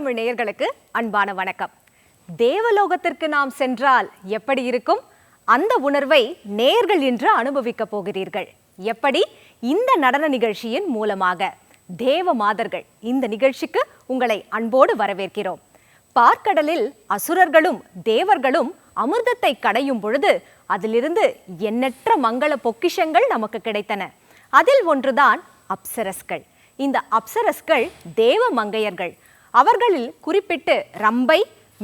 தமிழ் நேயர்களுக்கு அன்பான வணக்கம். தேவலோகத்திற்கு நாம் சென்றால் எப்படி இருக்கும்? அந்த உணர்வை நேயர்கள் இன்று அனுபவிக்க போகிறீர்கள். எப்படி? இந்த நடன நிகழ்ச்சியின் மூலமாக. தேவ மாதர்கள் இந்த நிகழ்ச்சிக்கு உங்களை அன்போடு வரவேற்கிறோம். பார்க்கடலில் அசுரர்களும் தேவர்களும் அமிர்தத்தை கடையும் பொழுது அதிலிருந்து எண்ணற்ற மங்கள பொக்கிஷங்கள் நமக்கு கிடைத்தன. அதில் ஒன்றுதான் அப்சரஸ்கள். இந்த அப்சரஸ்கள் தேவ மங்கையர்கள். அவர்களில் குறிப்பிட்டு ரம்பை,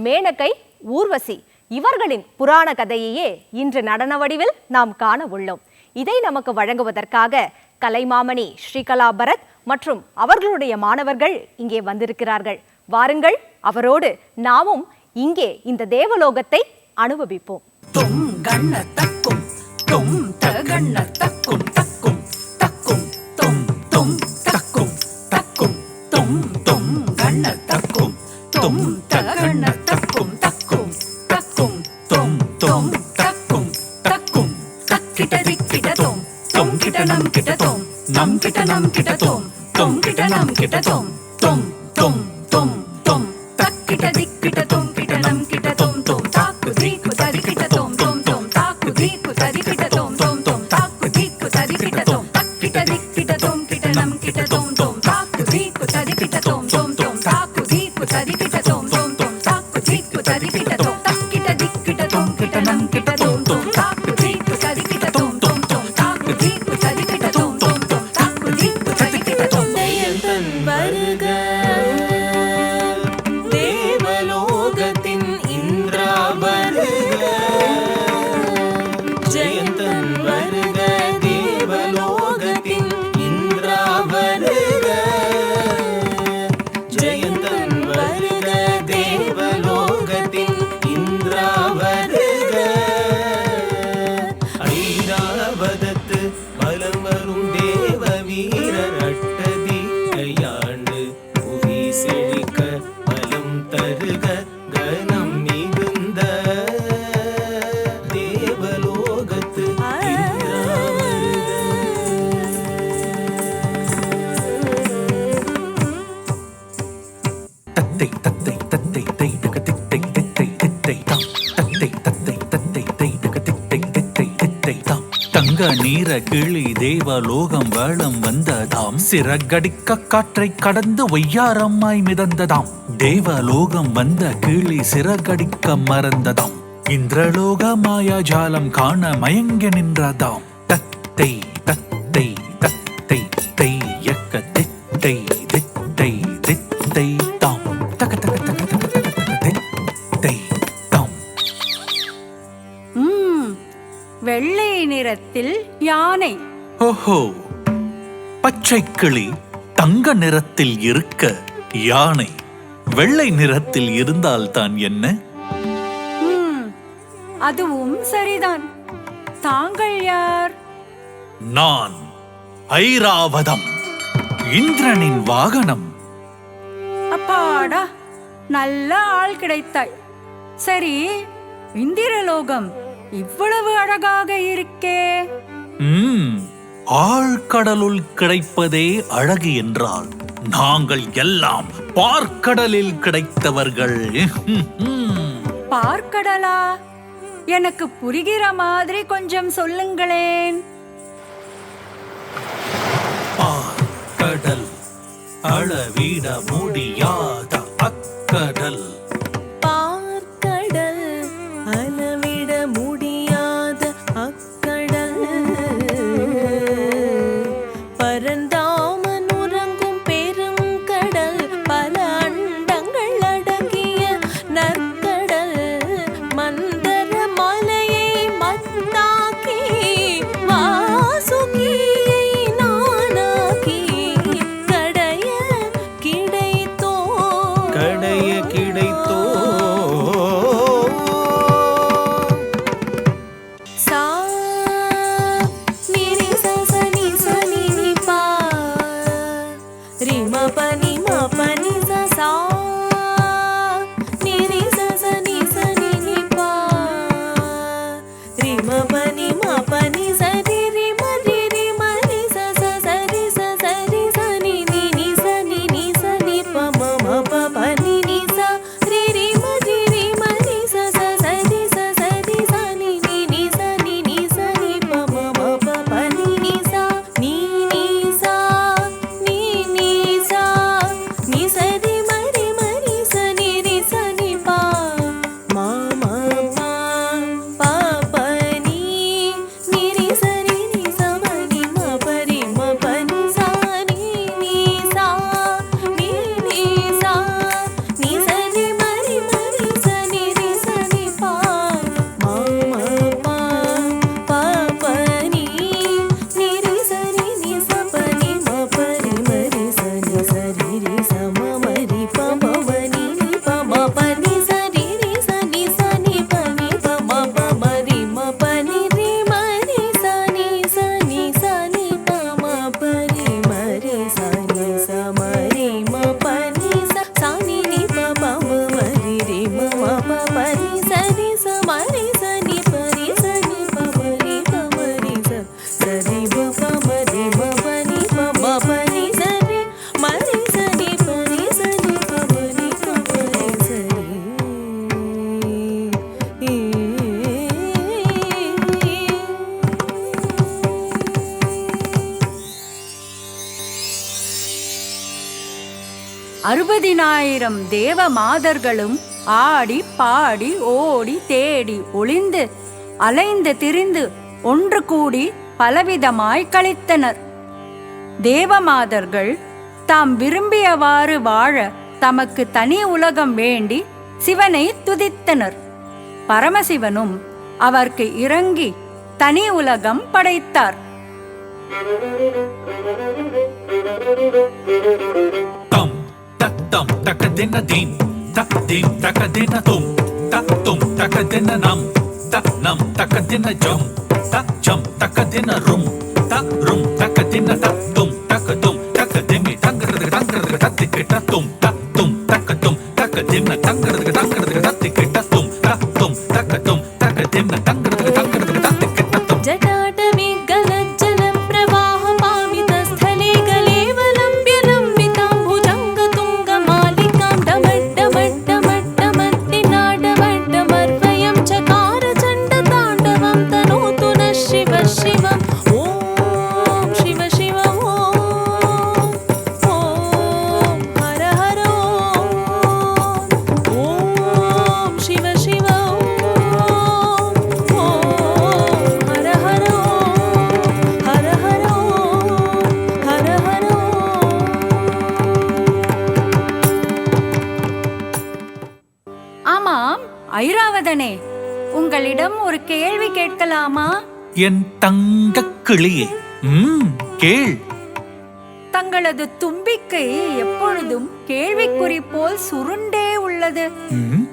மேனகை, ஊர்வசி இவர்களின் புராண கதையையே இன்று நடன வடிவில் நாம் காண உள்ளோம். இதை நமக்கு வழங்குவதற்காக கலைமாமணி ஸ்ரீகலா பரத் மற்றும் அவர்களுடைய மாணவர்கள் இங்கே வந்திருக்கிறார்கள். வாருங்கள், அவரோடு நாமும் இங்கே இந்த தேவலோகத்தை அனுபவிப்போம். தொம் கண்ண தக்கும் தொம் தகண்ண தக்கும் தக்கும் தக்கும் தொம் தொம் தக்கும் தக்கும் தொம் தொம் கண்ண தக்கும் தொம் தகண்ண தக்கும் தக்கும் தக்கும் தொம் தொம் தக்கும் தக்கும் தக்கிட்ட திக்கிட்ட தொம் தொம் கிட்ட நம் கிட்ட தொம் நம் கிட்ட நம் கிட்ட தொம் தொம் கிட்ட நம் கிட்ட தொம் தொம் தொம் தொம் தொம் தக்கிட்ட திக்கிட்ட தொம் கிட்ட நம் கிட்ட தொம் தொம் தாக்கு தீக்கு தரிக்கிட்ட தொம் தொம் தொம் தாக்கு தீக்கு தரிக்கிட்ட தொம் தொம் தொம் தாக்கு தீக்கு தரிக்கிட்ட தொம் தக்கிட்ட திக்கிட்ட தொம் கிட்ட நம் கிட்ட தொம் தொம் தாக்கு தீக்கு தரிக்கிட்ட தொம் தொம் தொம் தாக்கு தீக்கு தரிக்கிட்ட தொம் தொம் தொம் தாக்கு தீக்கு தரிக்கிட்ட தொம் தக்கிட்ட திக்கிட்ட தொம் கிட்ட நம் கிட்ட தொம் தொம் தாக்கு தீக்கு தரிக்கிட்ட தொம் தொம் தொம் தாக்கு தீக்கு தரிக்கிட்ட தொம் தொம் தொம் தாக்கு தீக்கு தரிக்கிட்ட தொம் ஜெயந்தன் வருக தேவலோகத்தின் இந்திரா வருக ஜெயந்தன் வருக தேவலோகத்தின் இந்திரா வருக ஜெயந்தன் வருக தேவலோகத்தின் இந்திரா வருக ஐராவதத்து பலம் வரும் தேவ வீரர் அட்டதி கையாண்டு புவி செழிக்க பலம் தருக கனம் மிகுந்த தேவலோகத்து இந்திரா வருக. தத்தை தத்தை தத்தை தைடக தித்தை தித்தை தித்தை தாம் தத்தை தத்தை தத்தை தைடக தித்தை தித்தை தித்தை தாம் தங்க நீர கிளி தேவலோகம் வேளம் வந்ததாம் சிறகடிக்க காற்றை கடந்து ஒய்யாரம்மாய் மிதந்ததாம் தேவலோகம் வந்த கிளி சிறகடிக்க மறந்ததாம் இந்திரலோக மாயாஜாலம் காண மயங்கி நின்றதாம் தத்தை தத்தை தத்தை தையக்க தித்தை தித்தை தித்தை தாம் தக தக தக தக தக தக தித்தை தாம். வெள்ளை நிறத்தில் யானை. ஓஹோ, பச்சை கிளி தங்க நிறத்தில் இருக்க யானை வெள்ளை நிறத்தில் இருந்தால் தான் என்ன? அதுவும் சரிதான். தாங்கள் யார்? நான் ஐராவதம், இந்திரனின் வாகனம். அப்பாடா, நல்ல ஆள் கிடைத்தாய். சரி, இந்திரலோகம் இவ்வளவு அழகாக இருக்கே. ஆழ்கடலுள் கிடைப்பதே அழகு என்றால் நாங்கள் எல்லாம் பார்க்கடலில் கிடைத்தவர்கள். பார்க்கடலா? எனக்கு புரிகிற மாதிரி கொஞ்சம் சொல்லுங்களேன். பார்க்கடல் அளவிட முடியாத அக்கடல். பார்க்கடல் அளவிட முடியாத அக்கடல் பரந்தாமன் உறங்கும் பெரும் கடல் பல அண்டங்கள் அடங்கிய நற்கடல் மந்தர மலையை மத்தாக்கி வாசுகியை நானாக்கி கடைய கிடைத்தோ சா நிரி சனி சனி நி பா ரி ம பனி சா நிரி சனி சனி நி பா ரி ம பனி சரி ரி ம ரி சரி சரி சனி நி சனி ப ம ப பனி நி 60,000 தேவ மாதர்களும் ஆடி பாடி ஓடி தேடி ஒளிந்து அலைந்து திரிந்து ஒன்று கூடி பலவிதமாய் கழித்தனர். தேவமாதர்கள் தாம் விரும்பியவாறு வாழ தமக்கு தனி உலகம் வேண்டி சிவனை துதித்தனர். பரமசிவனும் அவர்க்கு இறங்கி தனி உலகம் படைத்தார். தம் தத்தம் தக்கதின தீம் தத்தீம் தக்கதின தும் தத்தும் தக்கதின நம் தன்னம் தக்கதின ஜம் தச்சம் தக்கதின ரும் தரும் தக்கதின தத்தும் தக்கதும் தக்கதிமி தங்கிறதுக்கு தங்கிறதுக்கு தத்திக்கு தத்தும் தத்தும் தக்கதும் தக்கதின தங்கிறதுக்கு தங்கிறதுக்கு தத்திக்கு தத்தும் தத்தும் தக்கதும் தக்கதின தங்கிறதுக்கு தங்கிறதுக்கு தத்திக்கு தத்தும் ஜடாடவி கலஜலம் பிரவாஹ பாவித ஸ்தலே கலேவலம்பிய லம்பிதாம் புஜங்க துங்க மாலிகாம் டமட் டமட் டமட் டமட்டி நாடவட் டமர்வயம் சகார சண்ட தாண்டவம் தனோது ந சிவ சிவம். ஓம் சிவ சிவ ஓம் ஓம் ஹர ஹர ஓம் சிவ சிவ ஓம் ஓம் ஹர ஹர ஹர ஹர ஹர ஹர. ஆமாம் ஐராவதனே, உங்களிடம் ஒரு கேள்வி கேட்கலாமா? என் தங்க கிளியே, கேள். தங்களது தும்பிக்கை எப்பொழுதும் கேள்விக்குறி போல் சுருண்டே உள்ளது.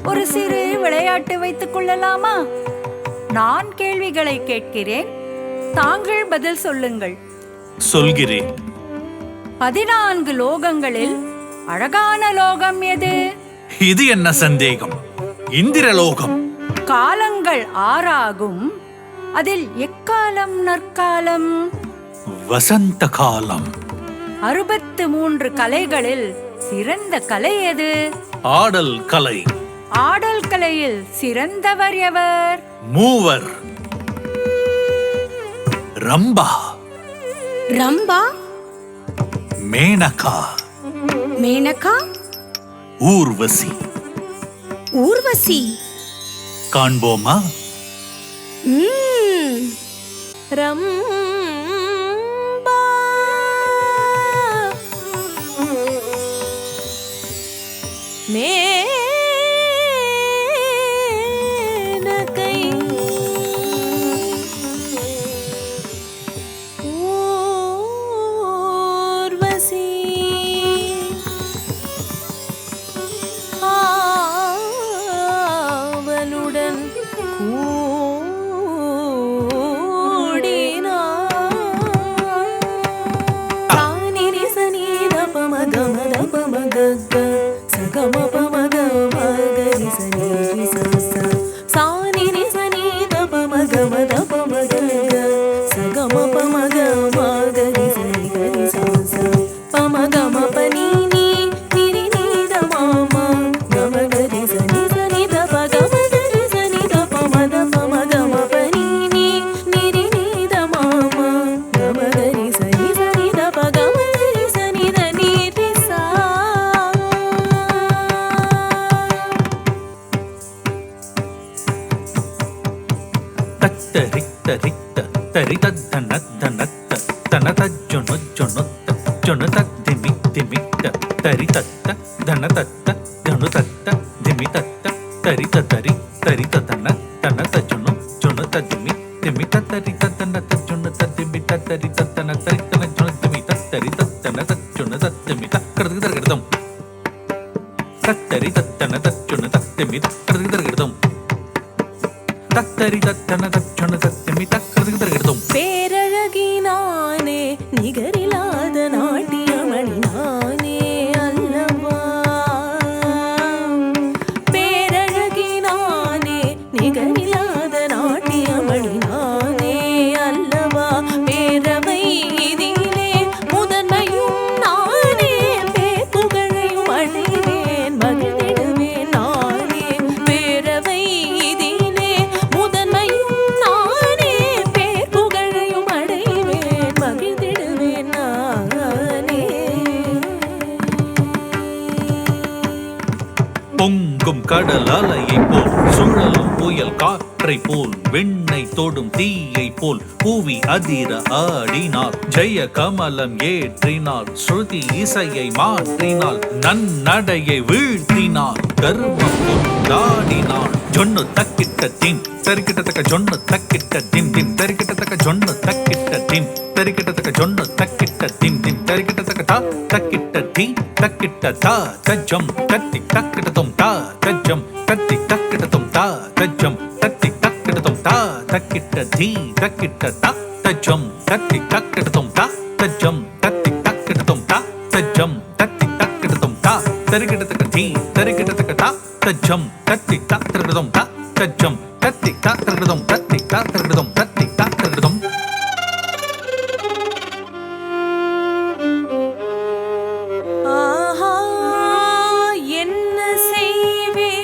ஒரு சிறு விளையாட்டு வைத்துக் கொள்ளலாமா? நான் கேள்விகளை கேட்கிறேன், தாங்கள் பதில் சொல்லுங்கள். சொல்கிறேன். 14 லோகங்களில் அழகான லோகம் எது? இது என்ன சந்தேகம்? இந்திரலோகம். காலங்கள் 6 ஆகும், அதில் எக்காலம் நற்காலம்? வசந்த காலம். 63 கலைகளில் சிறந்த கலை எது? ஆடல் கலை. ஆடல் கலையில் சிறந்தவர் எவர்? மூவர். ரம்பா, ரம்பா, மேனகா, மேனகா, ஊர்வசி. ஊர்வசி. காண்போமா? ரம்பா, மேனகை, ஊர்வசி, ஆவலுடன் பேரழகினானே நிகரில்லாத நாட்டியமணி நானே அல்லவா. பேரழகினானே நிகரில்லாத நாட்டியமணி நானே அல்லவா. பேரவை இதிலே முதன்மையும் நானே, பேப்புகழையும் அடைவேன் மகிழ்ந்திடுவேன் நானே. பேரவை இதிலே முதன்மையும் நானே, பேப்புகழையும் கடல் அலையை போல் சுழலும் புயல் காற்றை போல் விண்ணை தொடும் தீயை போல் பூவி அதிர ஆடினாள். ஜெய கமலம் ஏற்றினாள், ஸ்ருதி இசையை மாற்றினாள், நன்னடையை வீழ்த்தினாள், கர்மம் கொண்டாடினாள். ஜொன்னு தக்கிட்ட திம் தரிக்கிட்டத்தக்க ஜொன்னு தக்கிட்ட திம் திம் தரிக்கிட்டத்தக்க ஜொன்னு தக்கிட்ட திம் தரிக்கிட்டத்தக்க ஜொன்னு தக்கிட்ட திம் திம் தரிக்கிட்டத்தக்க தா தக்கிட்ட தி தக்கிட்ட தா தஜம் தத்தி தக்கிட்டதும் தா தஜம் தத்தி தக்கிட்டதும் தா தஜம் தத்தி தக்கிட்டதும் தா தக்கிட்ட தி தக்கிட்ட தா தஜம் தத்தி தக்கிட்டதும் தா தஜம் தத்தி தக்கிட்டதும் தா தஜம் தத்தி தக்கிட்டதும் தா தரிக்கிட்டத்தக்க தி தரிக்கிட்டத்தக்க தா தஜம் தத்தி தக்கிட்டதும் தா தஜம் தத்தி தக்கிட்டதும் தத்தி தக்கிட்டதும் தத்தி தக்கிட்டதும். ஆஹா என்ன செய்வேன்,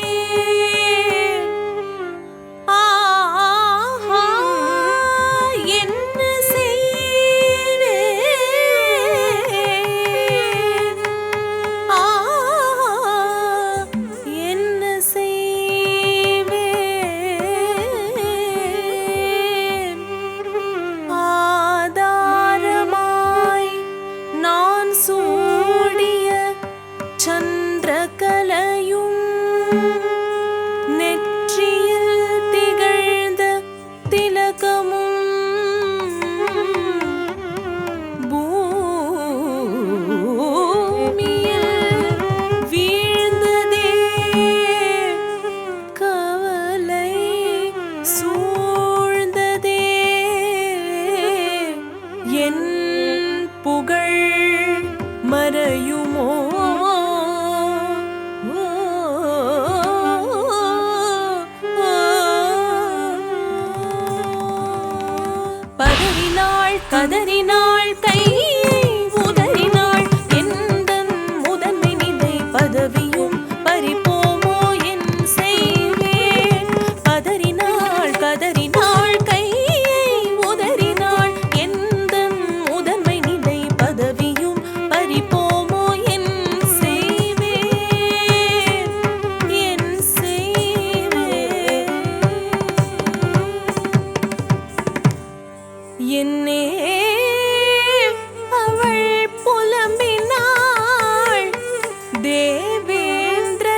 ஆஹா என்ன செய்வேன், ஆஹா என்ன செய்வேன். ஆதாரமாய் நான் சூடிய சந்திரகலையும் நெற்றியில் திகழ்ந்த திலகமும் பூமியில் வீழ்ந்ததே கவலை சூழ்ந்ததே. என் புகழ் மறையுமோ, பதறினாள் கதறினாள் கையை உதறினாள், எந்தன் முதன்மை நிலை பதவியும் பறிப்போமோ என் செய்வேன். பதறினாள் கதறினாள் கையை உதறினாள், எந்தன் முதன்மை நிலை பதவியும் பறிப்போமோ என் செய்வேன், என் செய்வேன். என்னே அவள் புலம்பினாள், தேவேந்திரனிடம்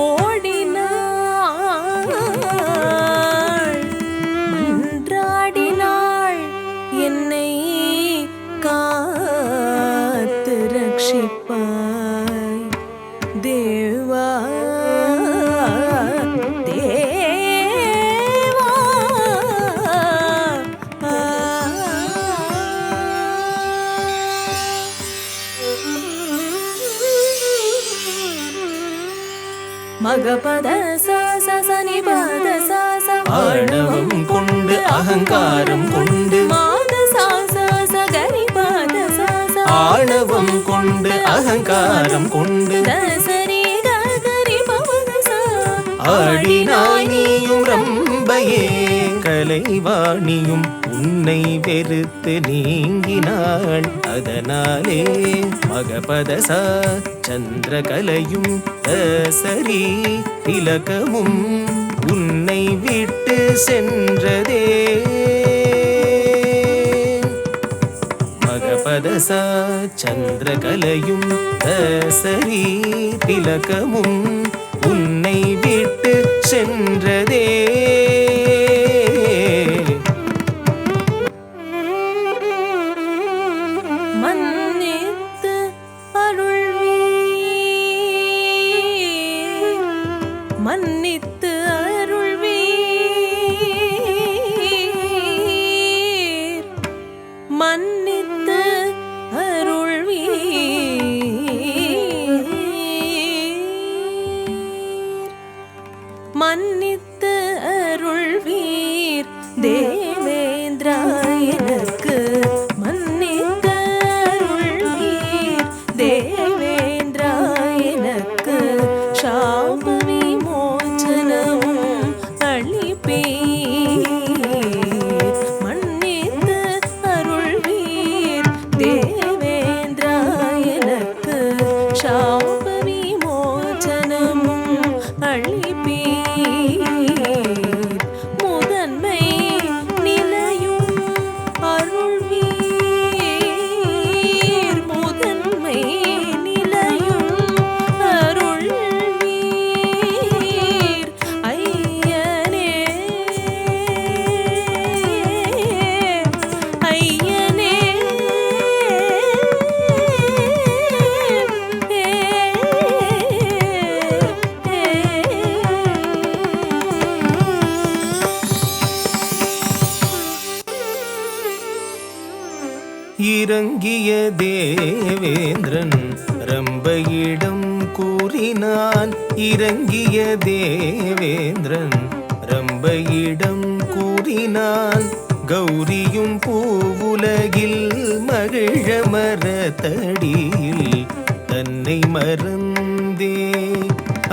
ஓடினாள், மன்றாடினாள், என்னை காத்து ரட்சிப்பாய் தேவா தேவா. மகபத சனி பத ஆணவம் கொண்டு அகங்காரம் கொண்டு மாத சகரி பத ஆணவம் கொண்டு அகங்காரம் கொண்டு தசரி கரி பவத ஆடினாய் நீயும் ரம்பையே, கலைவாணியும் உன்னை வெறுத்து நீங்கினாள். அதனாலே மகபதசா சந்திரகலையும் தசரி திலகமும் உன்னை விட்டு சென்றதே. மகபதசா சந்திரகலையும் தசரி திலகமும் உன்னை விட்டு சென்றதே. மன்னித்து அருள்வீர், மன்னித்து அருள்வீர், மன்னித்து அருள்வீர், மன்னித்து இறங்கிய தேவேந்திரன் ரம்பையிடம் கூறினான். இறங்கிய தேவேந்திரன் ரம்பையிடம் கூறினான். கௌரியும் பூவுலகில் மகிழ மரத்தடியில் தன்னை மறந்தே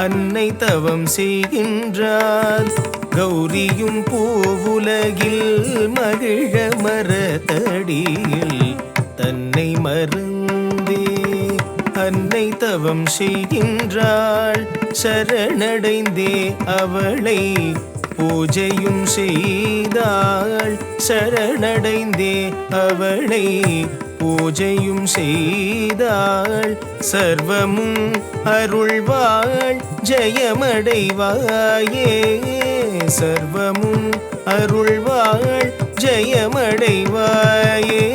அன்னை தவம் செய்கின்றாள். கௌரியும் பூவுலகில் மகிழ மரத்தடியில் தன்னை மறந்தே அன்னை தவம் செய்கின்றாள். சரணடைந்தே அவளை பூஜையும் செய்தாள். சரணடைந்தே அவளை பூஜையும் செய்தாள். சர்வமும் அருள்வாள் ஜெயமடைவாயே. சர்வமும் அருள்வாள் ஜெயமடைவாயே.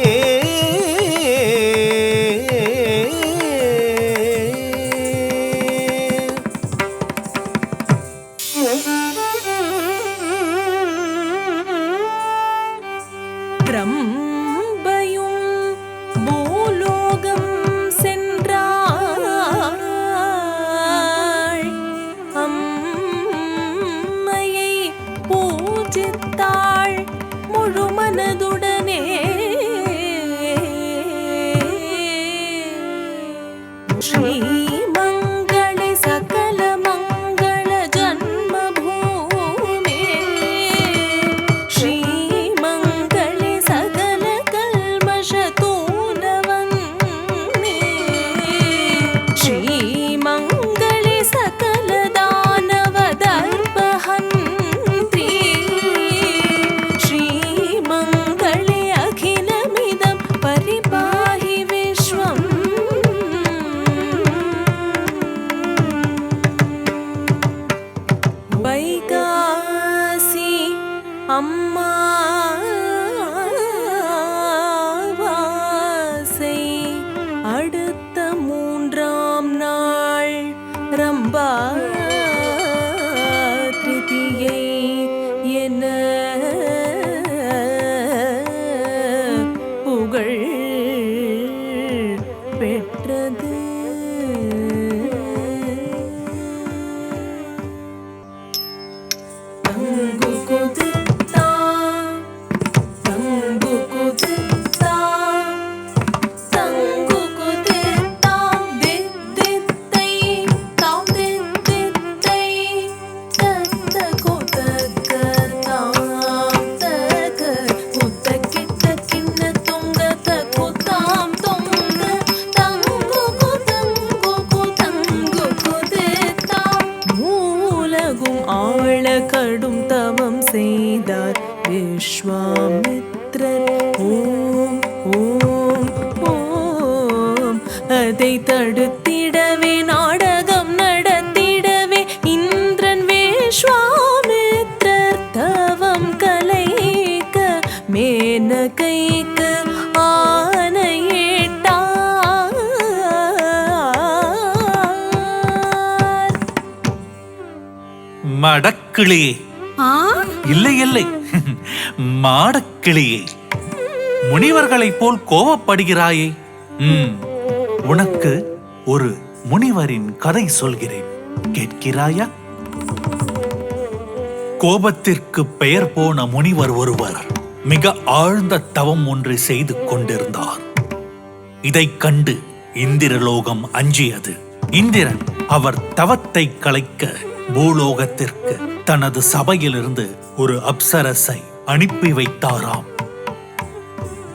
ரம்பையும் பூலோகம் சென்றாள். அம்மையை பூஜித்தாள் முழு மனதுடனே. ஸ்ரீமங்களே சகல மங்கள ஜன்மபூமி. ஸ்ரீமங்களே சகல கல்மஷ தூனவன்னே. ஸ்ரீமங்களே சகல தானவ தர்பஹந்தி. ஸ்ரீமங்களே அகிலமிதம் பரிபாஹி விஸ்வம். வைகாசி அம்மாவாசை அடுத்த 3ஆம் நாள் ரம்பா திருதியை என புகழ் பெற்றது. தங்கு குதித்தா தங்கு குதித்தா தங்கு குதித்தா தித்தித்தை தாம் தித்தித்தை தத்த குதக்க தாம் தக குத்த கிட்ட கிண்ண தொங்க தகுதாம் தொங்க தங்கு குதங்கு குதங்கு குதித்தா. மூலகும் ஆழ கடும் தவம் செய்தார் விஸ்வாமித்ரர். ஓம் ஓம் ஓம் அதை தடுத்திடவே நாடகம் நடத்திடவே இந்திரன் விஸ்வாமித்ரர் தவம் கலைக்க மேனகைக்கு ஆணையிட்டார். மடக்கிளியே, இல்லை இல்லை மாடக்கிளியே, முனிவர்களைப் போல் கோபப்படுகிறாயே. உனக்கு ஒரு முனிவரின் கதை சொல்கிறேன், கேட்கிறாயா? கோபத்திற்கு பெயர் போன முனிவர் ஒருவர் மிக ஆழ்ந்த தவம் ஒன்றை செய்து கொண்டிருந்தார். இதைக் கண்டு இந்திரலோகம் அஞ்சியது. இந்திரன் அவர் தவத்தை கலைக்க பூலோகத்திற்கு தனது சபையிலிருந்து ஒரு அப்சரஸை அனுப்பி வைத்தாராம்,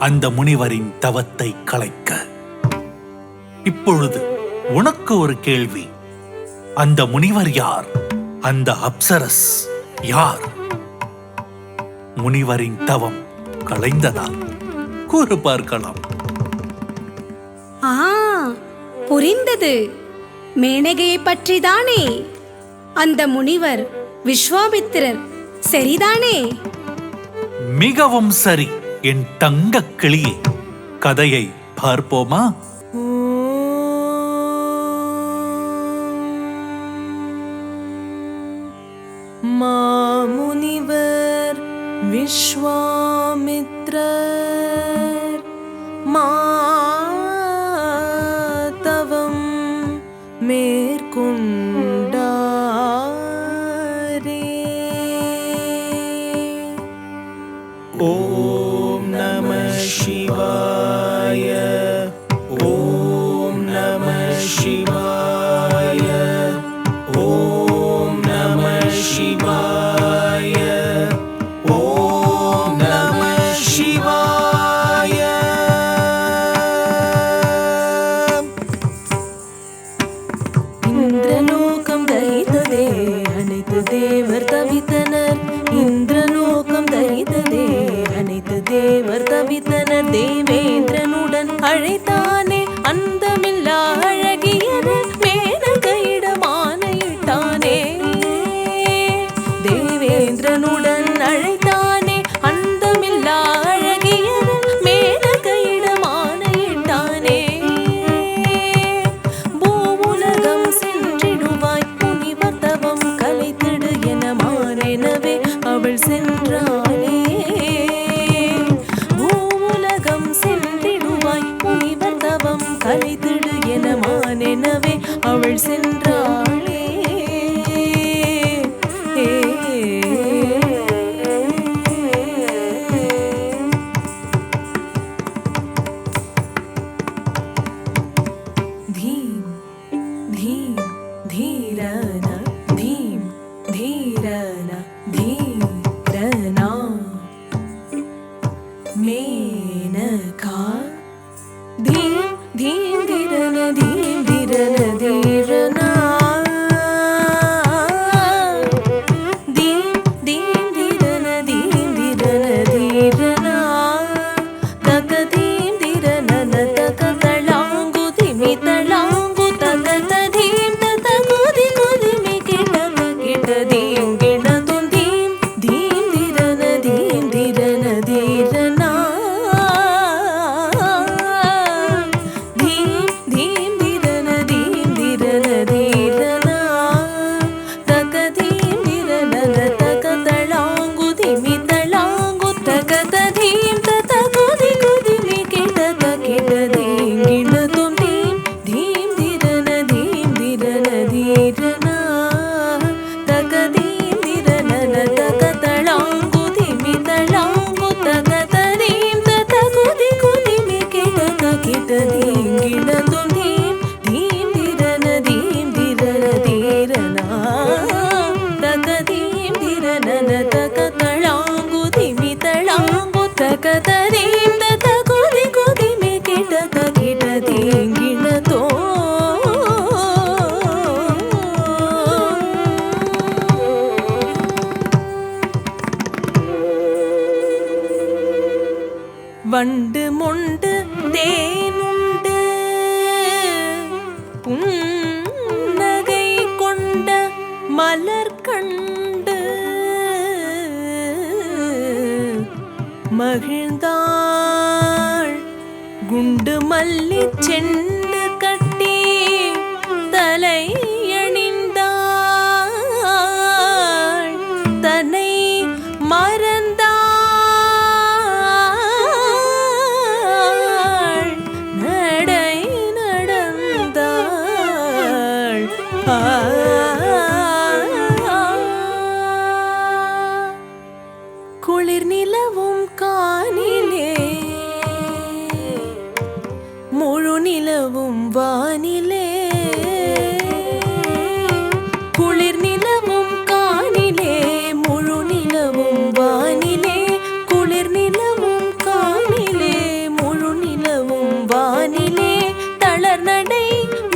அந்த முனிவரின் தவத்தை கலைக்க. இப்பொழுது உனக்கு ஒரு கேள்வி, அந்த முனிவர் யார்? அந்த அப்சரஸ் யார்? முனிவரின் தவம் கலைந்ததா? கூறு பார்க்கலாம். புரிந்தது. மேனகையை பற்றிதானே? அந்த முனிவர் விஸ்வாமித்திரர், சரிதானே? மிகவும் சரி என் தங்க கிளியே. கதையை பார்ப்போமா? மாமுனிவர் விஸ்வாமித்ரர் தவம் மேற்கொண்டாரே. ஓம் நம சிவாய. ஓம் நம சிவாய. ஓம் நம சிவாய. ஓம் நம சிவாய. இந்திரலோகம் தரித்ததே அனைத்து தேவர் தவித்தனர். இந்திரலோகம் தரித்ததே அனைத்து தேவர் தவித்தனர். தேவேந்திரனுடன் அழைத்தானே அந்தமில்லா அழகியது மேனகையிடமானையிட்டானே. தேவேந்திரனுடன் அழைத்தானே அந்தமில்லா அழகியது மேனகையிடமானையிட்டானே. பூவுலகம் சென்றிடுவாய் முனிவர் தவம் கலைத்திடு என மாறெனவே அவள் சென்றாளே. பூவுலகம் சென்றிடுவாய் முனிவர் தவம் கலைத்திடு என மாறெனவே அவள் சென்றாளே. धीम धीम धीरना धीम धीरना धीरना मेनका धीम धीम धीरना धीम धीरना धीरना धीम धीम धीरना धीम धीरना धीरना तक धीम धीरना तक तलांगु धिमि तलांगु तक धीम तक गुदि गुदि में किट धीम गिण तुम धीम धीम धीरना धीम धीरना धीरना धीम धीम धीरना धीम धीरना धीरना तक धीम धीरना तक तलांगु धिमि तलांगु तक धीम तक गुदि गुदि में किट धीम गिण तुम धीम धीम धीरना धीम धीरना धीरना तक धीम धीरना तक तलांगु धिमि तलांगु तक धीम तक गुदि गुदि में किट धीम गिण तुम धीम धीम धीरना धीम धीरना धीरना तक धीम धीरना तक तलांगु धिमि तलांगु तक धीम तक गुदि गुदि में किट धीम गिण तो வண்டு மொண்டு தேனுண்டு புன்னகை கொண்ட மலர் கண்டு மகிழ்ந்தாள். குண்டு மல்லி செண்டு கட்டி தலை அணிந்தாள். தன்னை மறந்தாள். நடை நடந்தாள். குளிர் நிலவும் காணிலே முழு நிலவும் வானிலே. குளிர் நிலவும் காணிலே முழு நிலவும் வானிலே. குளிர் நிலவும் காணிலே முழு நிலவும் வானிலே. தளர் நடை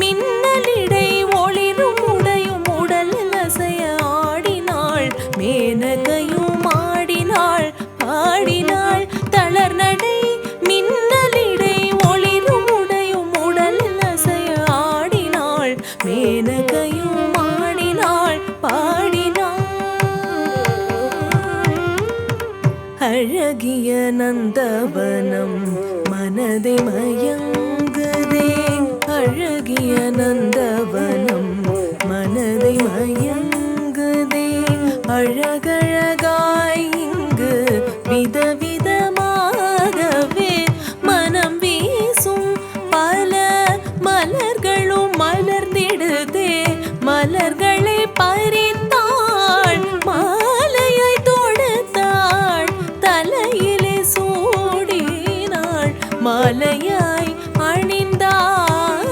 மின்னலிடை ஒளிரும் உடையும் உடலில் அசைய ஆடினாள். மேனகையும் ஆடினாள் பாடினாள். தளர் நடை மின்னலிடை ஒளிரும் உடையும் உடலில் அசைய ஆடினாள். மேனகையும் ஆடினாள் பாடினாள். அழகிய நந்தவனம் மனதை மயங்குதே. அழகிய நந்தவனம் மனதை மயங்குதே. அழகழகாய் இங்கு விதவிதமாகவே மனம் வீ மாலையாய் அணிந்தாள்.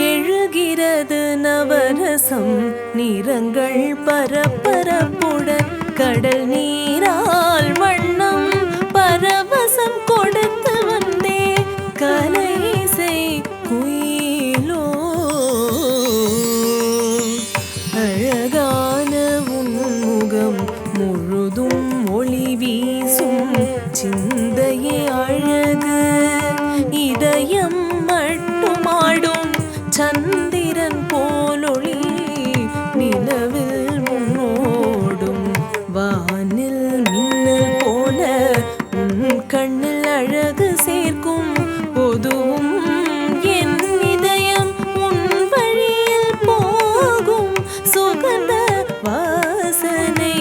எழுகிறது நவரசம் நிறங்கள் பரபரப்புடன் கடல் நீரால் வண்ணம் பரவசம் கொடுத்து வந்தே கலைசை குயிலோ அழகான உன்முகம் முழுதும் ஒளி வீசும் சிந்தையே அழகு இதயம் மட்டுமாடும் சந்திரன் போலொளி நிலவில் முன்னோடும் வானில் மின்னல் போல உன் கண்ணில் அழகு சேர்க்கும் பொதுவும் என் இதயம் உன் வழியில் போகும் சுகந்த வாசனை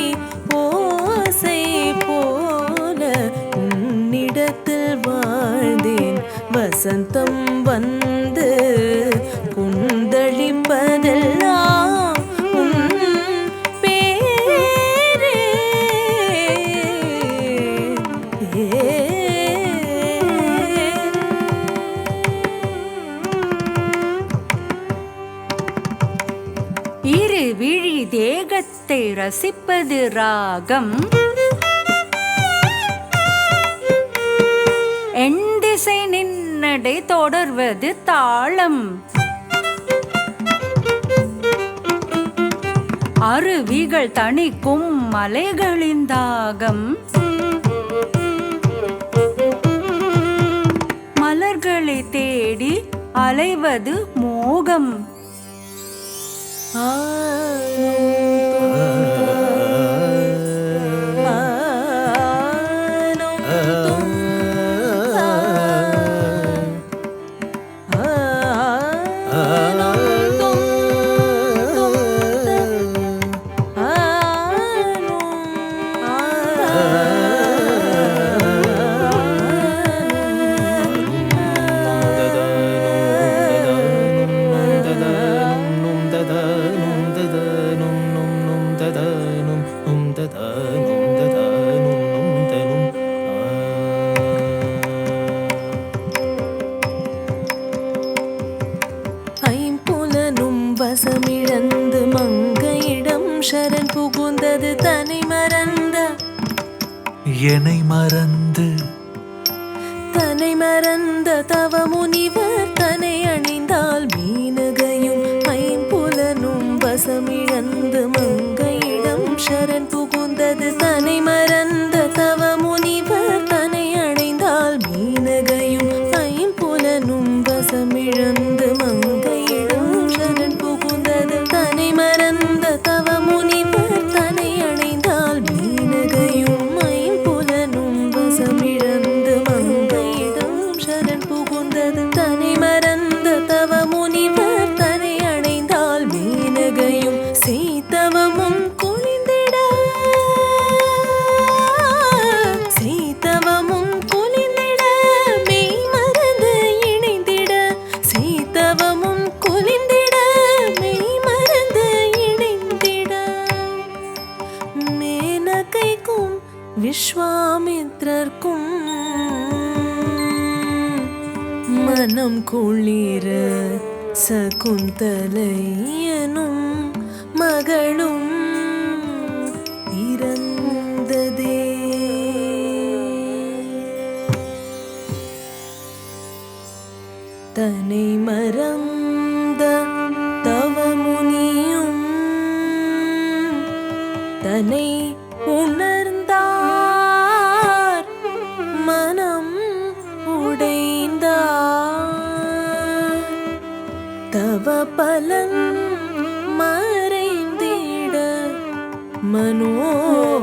ஓசை போல உன்னிடத்தில் வாழ்ந்தேன் வசந்தம் வந்து குந்தளிப்பதெல்லாம் உன் பேரே. இரு விழி தேகத்தை ரசிப்பது ராகம், எண் திசை நின்னடை தொடர்வது தாளம். அருவிகள் தணிக்கும் மலைகளின் தாகம், மலர்களை தேடி அலைவது மோகம். ஐம்புலனும் வசமிழந்து மங்கையிடம் சரண் புகுந்தது தன்னை மறந்த என்னை மறந்து தன்னை மறந்த தவ முனிவர் தன்னை அணிந்தால் மீனகையும் ஐம்புலனும் வசமிழந்து மங்கையிடம் சரண் புகுந்தது தன்னை மறந்த தவ முனிவர் தன்னை அடைந்தால் மீனகையும் ஐம்புலனும் வசமிழந்து மங்கையிடம் சரண் புகுந்தது தன்னை மறந்த தவ முனிவர் தன்னை அடைந்தால் மீனகையும் ஐம்புலனும் வசமிழந்து மங்கையிடம் சரண் புகுந்தது தன்னை மறந்த தவ முனிவர் தன்னை அடைந்தால் மீனகையும் சீதவமும் குளிந்திட சீதவமும் குளிந்திட மெய் மறந்து இணைந்திட சீதவமும் குளிந்திட மெய் மறந்து இணைந்திட மேனகைக்கும் விஸ்வாமித்ரர்க்கும் மனம் குளிர சகுந்தலையனும் மகளும் பிறந்ததே. தன்னை மறந்த தவமுனியும் தன்னை உணர்ந்தார், மனம் உடைந்தார். தவ பலன் மறைந்திட மனோபலம்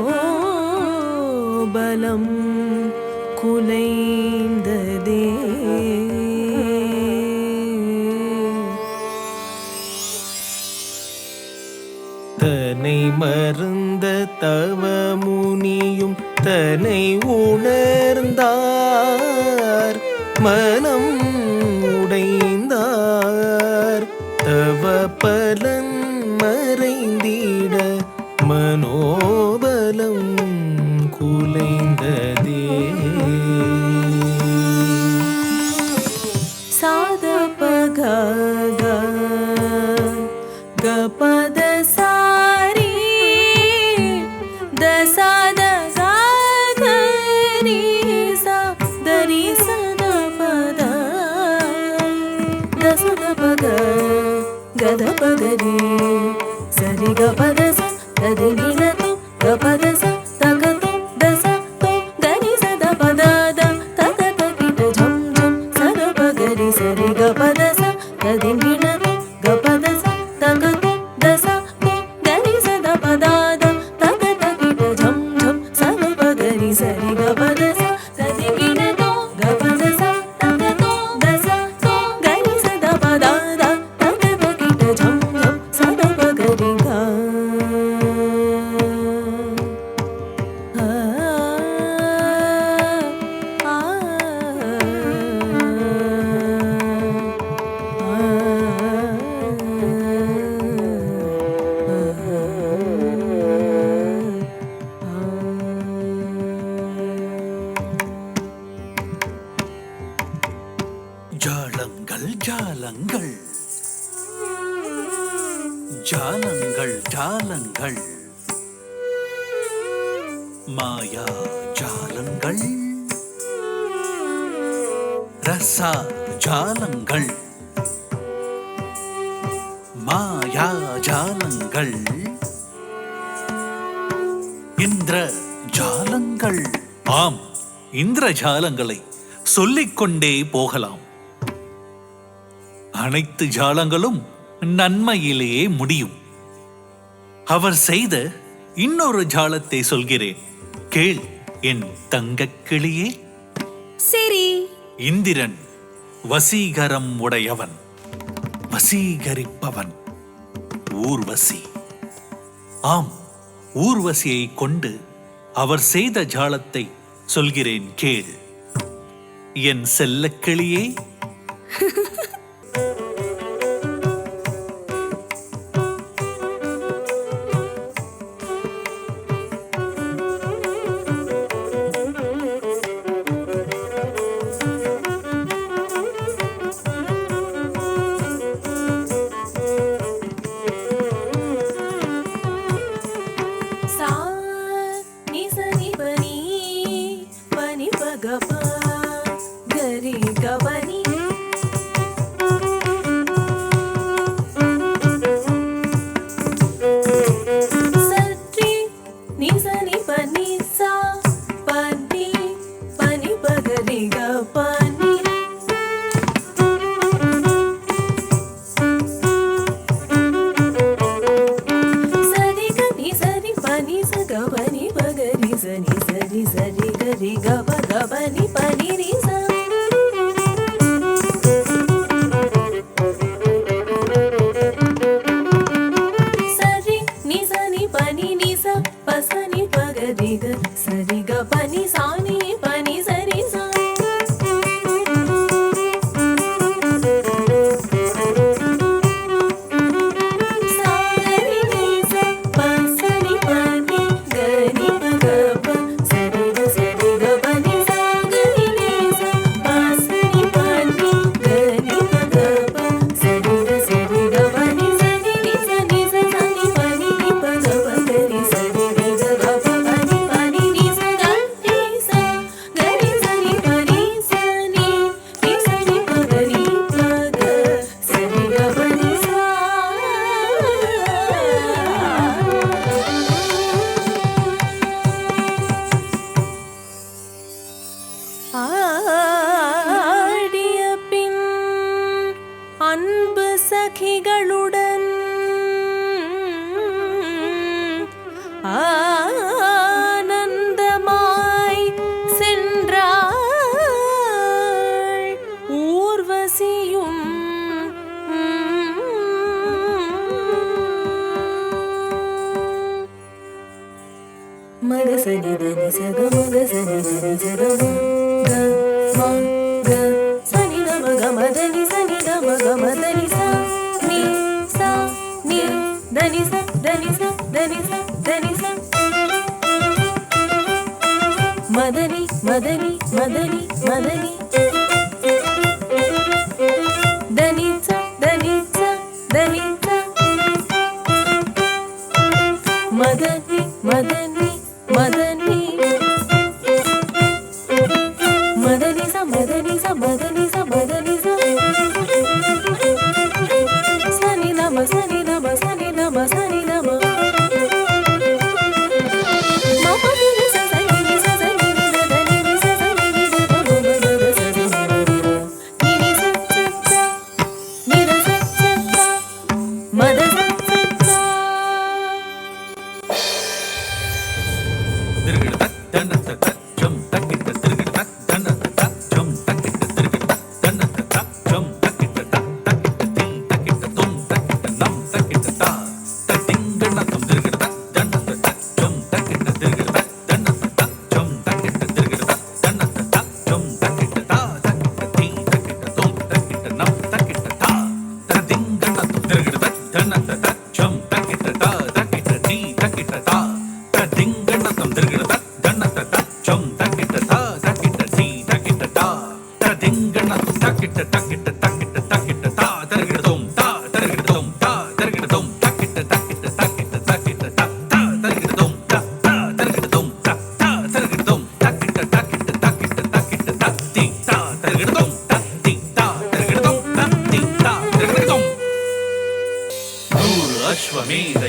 குலைந்ததே. தன்னை மறந்த தவமுனியும் தன்னை உணர்ந்தார், மனம் உடைந்தார். தவ பலன் மறைந்திட மனோபலம் குலைந்ததே. சாதபக கபத சாரி தசத கரி சரி சதபத தசத பக கத பகரி சரி கபத சதி நிலது கபத தகது தச தோ கரி சத பத தகத கிட ஜம் ஜம் சத பகரி சரி கபத சதி நிலது கபத தகது தச தோ கரி சத பத தகத கிட ஜம் ஜம் சத பகரி சரி கபத சதி நிலது கபத தகது தச தோ கரி சத பத தகத கிட ஜம் ஜம் சத பகரி கா. ஜாலங்கள் ஜாலங்கள் ஜாலங்கள் ஜாலங்கள் மாயா ஜாலங்கள் ரசா ஜாலங்கள் மாயா ஜாலங்கள் இந்திர ஜாலங்கள். ஆம், இந்திர ஜாலங்களை சொல்லிக்கொண்டே போகலாம். அனைத்து ஜாலங்களும் நன்மையிலேயே முடியும். அவர் செய்த இன்னொரு ஜாலத்தை சொல்கிறேன், கேள் என் தங்கக் கிளியே. சரி. இந்திரன் வசீகரம் உடையவன், வசீகரிப்பவன் ஊர்வசி. ஆம், ஊர்வசியை கொண்டு அவர் செய்த ஜாலத்தை சொல்கிறேன், கேள் என் செல்லக் கிளியே. அன்பு சகிகளுடன் ஆனந்தமாய் சென்றாள் ஊர்வசியும். மகசனி தனி சக மகசனி தனி சக க ம க சனி த ம க ம தனி சனி த ம க ம தனி ச நீ ச நீ தனி ச தனி ச தனி ச தனி ச மதனி மதனி மதனி மதனி தனி ச தனி ச தனி ச மதனி மதனி மதனி மதனி ச மதனி ச மதனி ச மதனி ச சனி நம சனி நம சனி நம சனி நம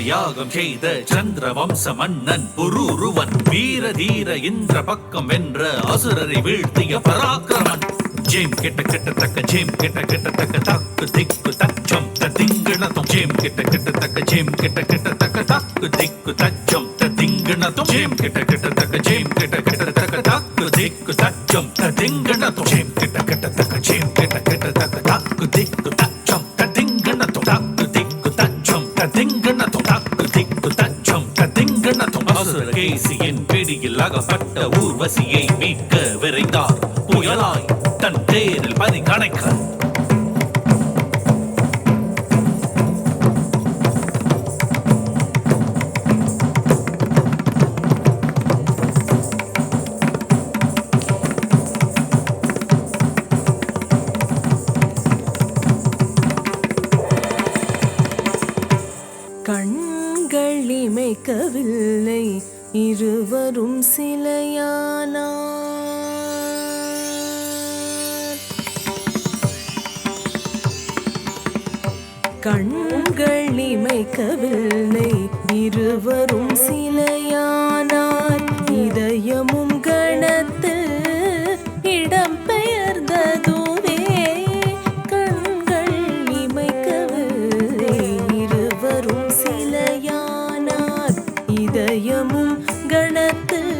யாகம் செய்த சந்திரவம்ச மன்னன் புரூருவன் வீர தீர இந்திர பக்கம் வென்ற அசுரரை வீழ்த்திய பராக்கிரமன். ஜேம் கெட்ட கெட்ட தக்க ஜேம் கெட்ட கெட்ட தக்க தக்கு திக்கு தச்சம் திங்கணத்தும் ஜேம் கெட்ட கெட்ட தக்க ஜேம் கெட்ட கெட்ட தக்க தக்கு திக்கு தச்சம் திங்கணத்தும் ஜேம் கெட்ட கெட்ட தக்க ஜேம் கெட்ட கெட்ட தக்க தக்கு திக்கு தச்சம் திங்கணத்தும் ஜேம் கெட்ட கெட்ட தக்க ஜேம் கெட்ட கெட்ட தக்க தக்கு திக்கு தச்சம் திங்கணத்தும் தக்கு திக்கு தச்சம் திங்கணத்தும் தக்கு திக்கு தச்சம் திங்கணத்தும். அசுரகேசியின் பிடியில் அகப்பட்ட ஊர்வசியை மீட்க விரைந்தார் புயலாய் தன் தேரில் பறி கணைக்க. கண்கள் இமைக்கவில்லை இருவரும் சிலையானார். கண்கள் இமைக்கவில்லை இருவரும் சிலையானார். இதயமும் கணத்தில் இடம் பெயர்ந்ததுவே. கண்கள் இமைக்கவில்லை இருவரும் சிலையானார். இதயமும் கணத்தில்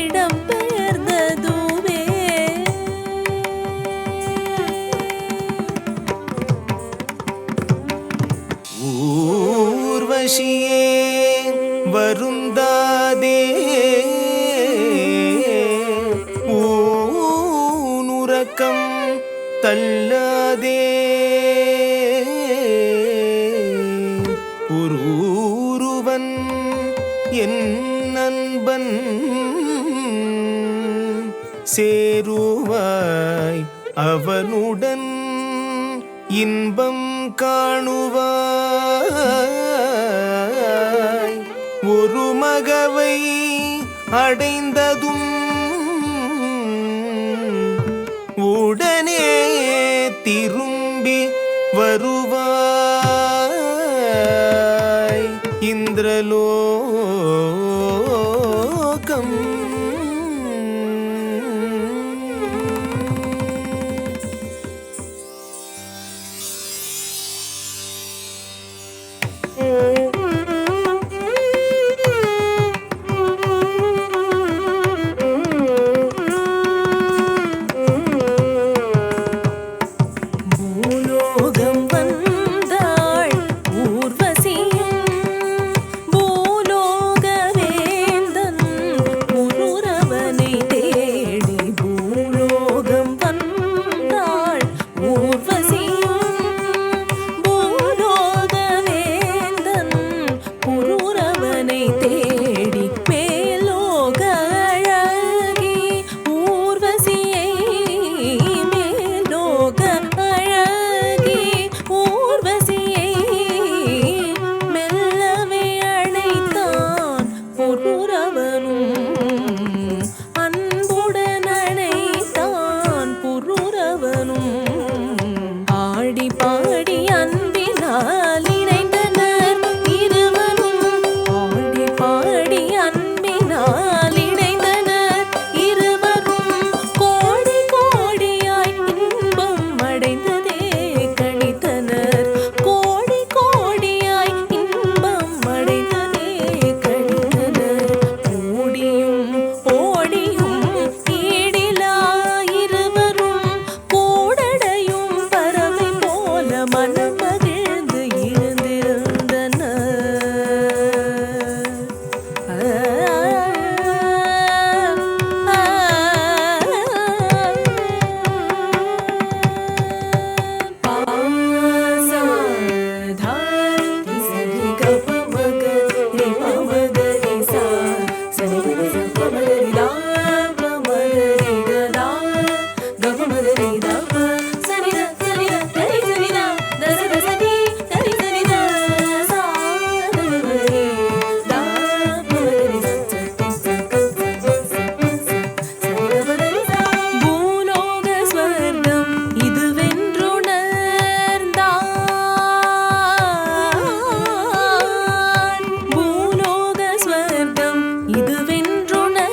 இடம் பெயர்ந்ததுவே. ஊர்வசியே வருந்தாதே, ஊனுறக்கம் தள்ளாதே. புரூருவன் என் நண்பன் சேருவாய் அவனுடன் இன்பம் காணுவாய். ஒரு மகவை அடைந்ததும் உடனே திரும்பி வருவாய். இந்திரலோகம் ஆடி பாடி அன்பினால் இணைந்தனர் இருவரும் ஆடி பாடி அன்பினால் இணைந்தனர் இருவரும் கோடி கோடியாய் இன்பம் அடைந்ததே கழித்தனர் கோடி கோடியாய் இன்பம் அடைந்ததே கழித்தனர் ஓடியும் ஓடியும் ஈடிலா இருவரும் கூடடையும் பறவை போல மனம் மகிழ்ந்து எழுந்திருந்தனர். பூலோக ஸ்வர்க்கம் இதுவென்றுணர்ந்தான் பூலோக ஸ்வர்க்கம் இதுவென்றுணர்ந்தான்.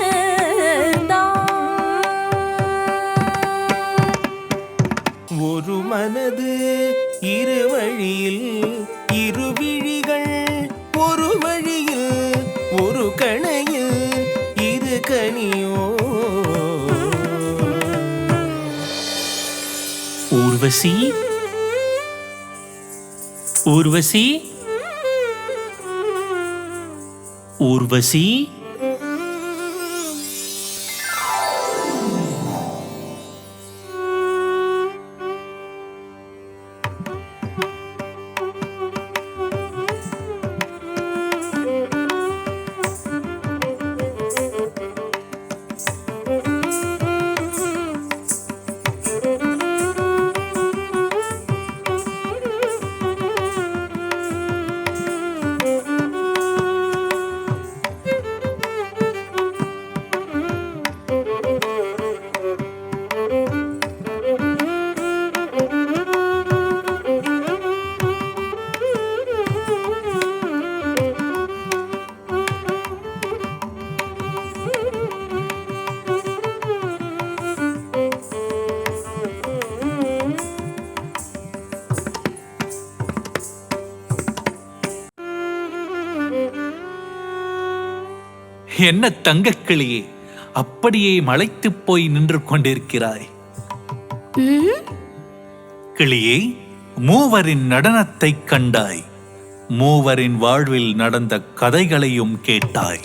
ஒரு மனது இரு வழியில் இரு விழிகள் ஒரு வழியில் ஒரு கணையில் இரு கனியோ ஊர்வசி, ஊர்வசி, ஊர்வசி. என்ன தங்கக்கிளியே, அப்படியே மலைத்துப் போய் நின்று கொண்டிருக்கிறாய்? கிளியே, மூவரின் நடனத்தைக் கண்டாய், மூவரின் வாழ்வில் நடந்த கதைகளையும் கேட்டாய்.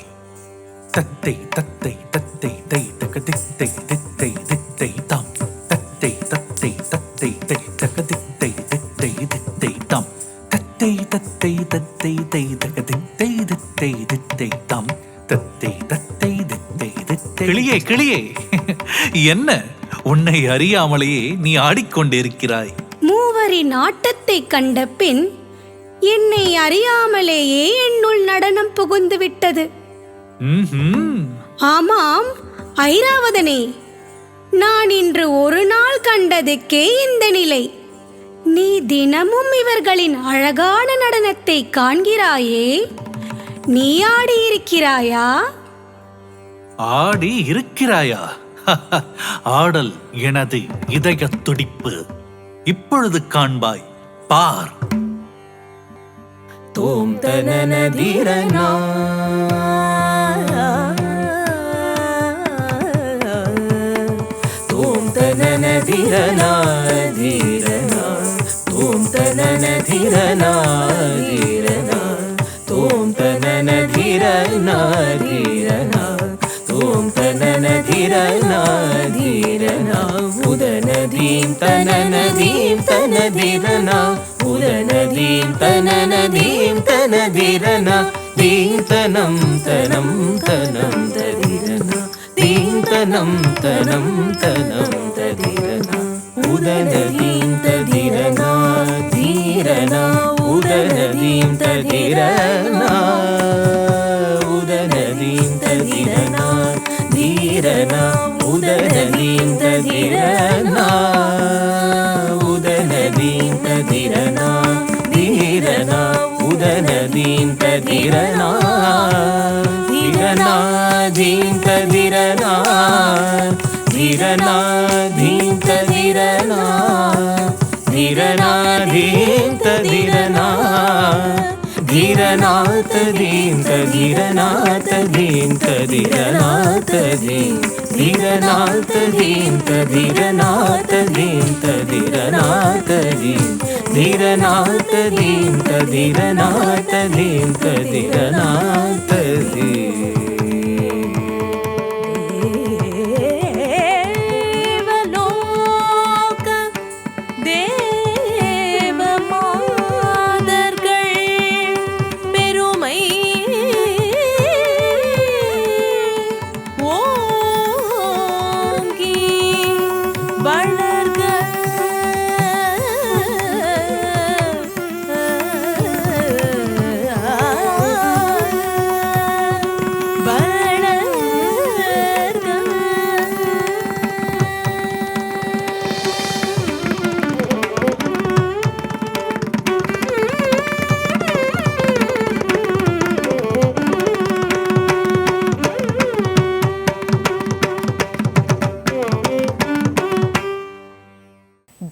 தத்தை தத்தை தத்தை தை தக தித்தை தித்தை தித்தை தாம், தத்தை தத்தை தத்தை தை தக தித்தை தித்தை தித்தை தாம், தத்தை தத்தை தத்தை தை தக தித்தை தித்தை தித்தை தாம், தத்தை தத்தை தித்தை தித்தை. கிளியே கிளியே, என்ன உன்னை அறியாமலேயே நீ ஆடிக்கொண்டிருக்கிறாய்? மூவரின் ஆட்டத்தை கண்ட பின் என்னை அறியாமலேயே என்னுள் நடனம் புகுந்து விட்டது. ஆமாம் ஐராவதனே, நான் இன்று ஒரு நாள் கண்டதுக்கே இந்த நிலை. நீ தினமும் இவர்களின் அழகான நடனத்தை காண்கிறாயே, நீ ஆடி இருக்கிறாயா? ஆடி இருக்கிறாயா? ஆடல் எனது இதய துடிப்பு. இப்பொழுது காண்பாய், பார். தோம் தனன தீரனா தோம் தனன தீரனா தீரனா தோம் தனன தீரனா தீரனா தோம் தனன தீரனா தீரனா தோம் தனன தீரனா தீரனா உதனதீம் தனனதீம் தனதீரனா உதனதீம் தனனதீம் தனதீரனா தீம் தனம் தனம் தனம் ததீரனா தீம் தனம் தனம் தனம் ததீரனா உதனதீம் ததீரனா தீரனா உதனதீம் ததீரனா உதனதீம் ததீரனா தீரனா உதனதீம் ததீரனா உதனதீம் ததிரனா தீரனா தீம் ததிரனா தீரனா தீம் ததிரனா தீரனா ததீம் ததிரனா ததீம் ததிரனா ததீம் தீரனா ததீம் ததிரனா ததீம் ததிரனா ததீம் தீரனா ததீம் ததிரனா ததீம் ததிரனா ததீம்.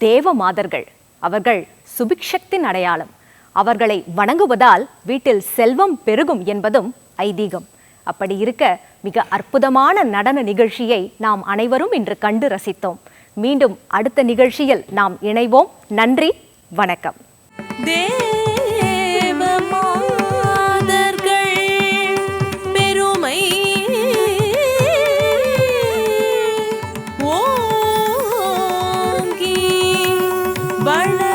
தேவ மாதர்கள் அவர்கள் சுபிக்ஷத்தின் அடையாளம். அவர்களை வணங்குவதால் வீட்டில் செல்வம் பெருகும் என்பதும் ஐதீகம். அப்படி இருக்க மிக அற்புதமான நடன நிகழ்ச்சியை நாம் அனைவரும் இன்று கண்டு ரசித்தோம். மீண்டும் அடுத்த நிகழ்ச்சியில் நாம் இணைவோம். நன்றி, வணக்கம். வள